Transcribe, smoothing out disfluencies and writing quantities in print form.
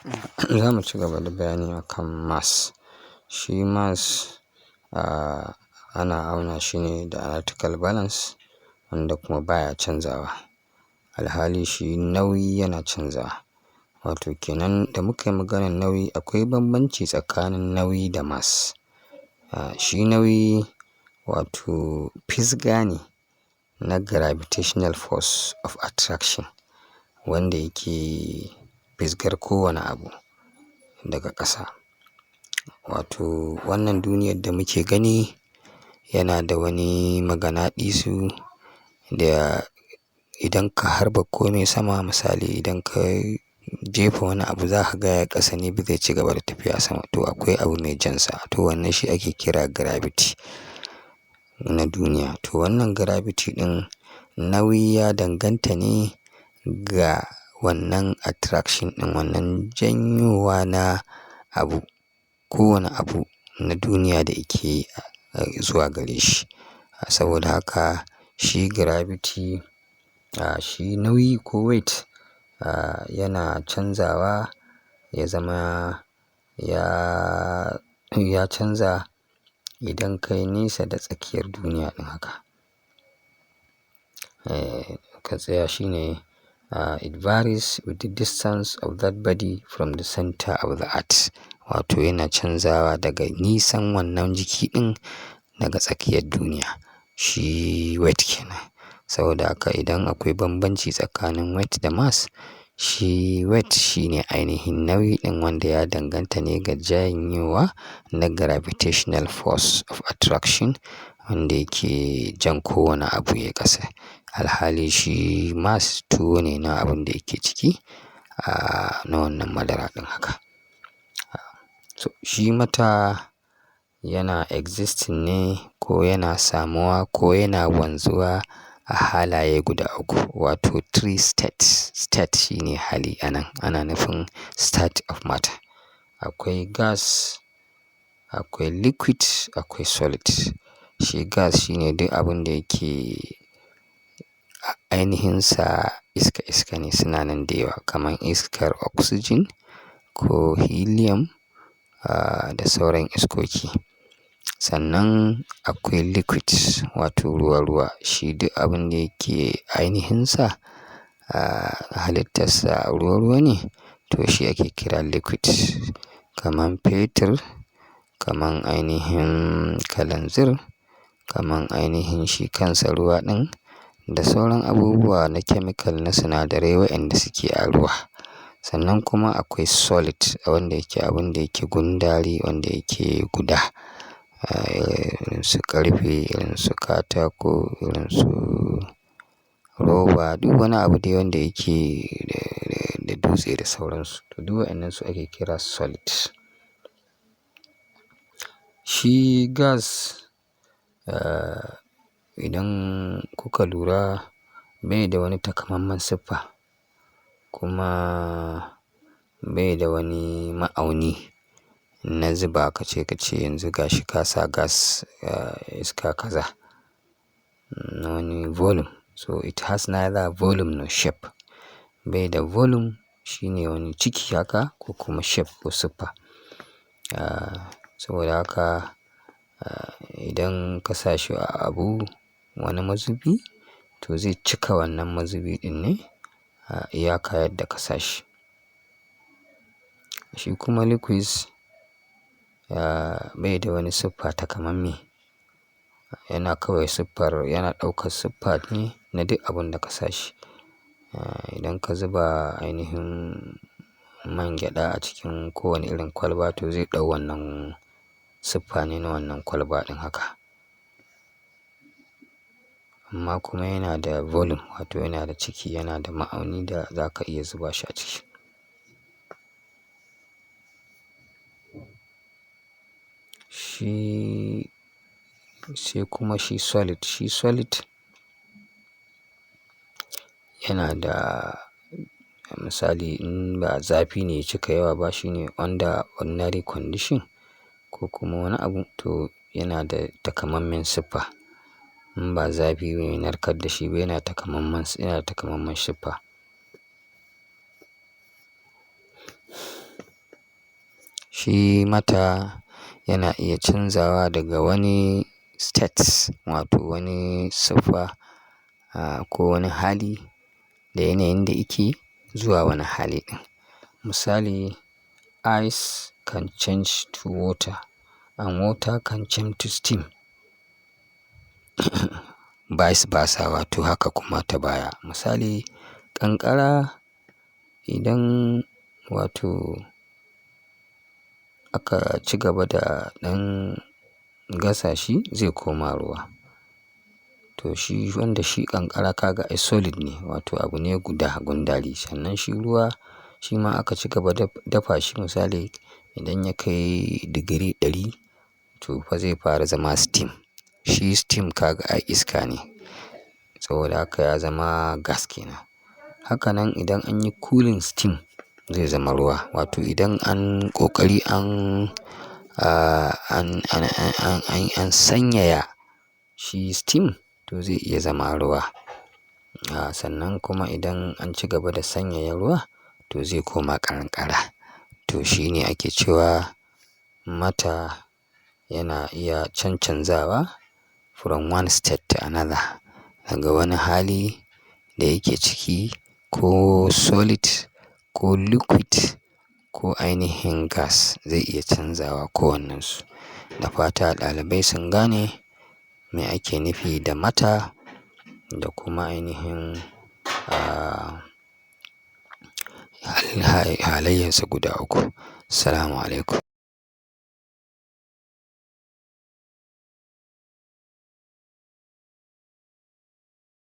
Za mu ci gaba da bayani akan mass. Shi mass, ana auna shi ne da analytical balance wanda kuma baya canzawa. Alhali shi nauyi yana canzawa. Wato kenan da muka yi maganar nauyi, akwai bambanci tsakanin nauyi da mass. Shi nauyi wato fisga ne na gravitational force of attraction wanda yake fisgar kowane abu daga ƙasa. Wato wannan duniyar da muke gani yana da wani maganaɗisu da idan ka harba kome sama, misali idan ka jefa wani abu za ka ga ya ƙasa ne ba zai ci gaba da tafiya sama. To akwai abu mai jansa. To wannan shi ake kira gravity na duniya. To wannan gravity ɗin nauyi ya danganta ne ga wannan attraction ɗin, wannan janyowa na abu, kowane abu na duniya da yake zuwa gare shi. Saboda haka shi gravity, shi nauyi ko weight, yana canzawa ya zama ya canza idan kai nesa da tsakiyar duniya ɗin haka. Ka tsaya shine, it varies with the distance of that body from the center of the earth. Wato yana canzawa daga nisan wannan jiki ɗin daga tsakiyar duniya. Shi weight kenan. Saboda haka idan akwai bambanci tsakanin weight da mass, shi weight shine ainihin nauyi ɗin wanda ya danganta ne ga janyowa na gravitational force of attraction wanda yake jan kowane abu ya ƙasa. Alhali shi mass tuwo ne na abun da yake ciki, na wannan madara ɗin haka. So shi mata yana existing ne ko yana samuwa ko yana wanzuwa a halaye guda uku. Wato three states. State shine hali anan. Ana nufin state of matter. Akwai gas, akwai liquid, akwai solid. Shi gas shine duk abun da yake ainihinsa iska iska ne, suna nan da yawa kamar iskar oxygen ko helium, da sauran iskoki. Sannan akwai liquid wato ruwa ruwa. Shi duk abun da yake ainihinsa, halittarsa ruwa ruwa ne, to shi ake kira liquid. Kaman fetur, kaman ainihin kalanzir, kaman ainihin shi kansa ruwa ɗin da sauran abubuwa na chemical na sinadarai waɗanda suke a ruwa. Sannan kuma akwai solid wanda yake abun da yake gundari, wanda yake guda. Irin su ƙarfe, irin su katako, irin su roba, duk wani abu dai wanda yake da dutse da sauransu. To duk waɗannan su ake kira solid. Shi gas, idan kuka lura bai da wani takamaiman siffa kuma bai da wani ma'auni na zuba kace yanzu gashi ka sa gas, iska kaza na wani volume. So it has neither volume nor shape. Bai da volume shine wani ciki haka ko kuma shape ko siffa. Saboda haka, idan ka sa shi a abu wani mazubi to zai cika wannan mazubi ɗin ne, iyaka yadda ka sa shi. Shi kuma liquid, bai da wani siffa takamamme. Yana kawai siffar, yana ɗaukar siffa ne na duk abun da ka sa shi. Idan ka zuba ainihin man gyada a cikin kowane irin kwalba to zai ɗau wannan siffa ne na wannan kwalba ɗin haka. Amma kuma yana da volume wato yana da ciki, yana da ma'auni da za ka iya zuba shi a ciki. Shi sai kuma shi solid. Shi solid yana da misali in ba zafi ne ya cika yawa ba shine under ordinary condition ko kuma wani abu to yana da takamammen siffa. In ba zafi mai narkar da shi ba yana da takamammen siffa. Shi mata yana iya canzawa daga wani state wato wani siffa ko wani hali da yanayin da yake zuwa wani hali ɗin. Misali, ice can change to water and water can change to steam. Vice versa wato haka kuma ta baya. Misali, ƙanƙara idan wato aka ci gaba da ɗan gasa shi zai koma ruwa. To shi wanda shi ƙanƙara ka ga ai solid ne wato abu ne guda gundari. Sannan shi ruwa shi ma aka ci gaba da dafa shi misali idan ya kai digiri 100 to fa zai fara zama steam. Shi steam ka ga ai iska ne saboda haka ya zama gas kenan. Haka nan idan an yi cooling steam zai zama ruwa wato idan an ƙoƙari an sanyaya shi steam to zai iya zama ruwa. Sannan kuma idan an ci gaba da sanyaya ruwa to zai koma ƙanƙara. To shi ne ake cewa mata yana iya cancanzawa from one state to another. Daga wani hali da yake ciki ko solid ko liquid ko ainihin gas zai iya canzawa kowannensu. Da fata ɗalibai sun gane me ake nufi da mata da kuma ainihin halayensa guda uku. Assalamu alaikum.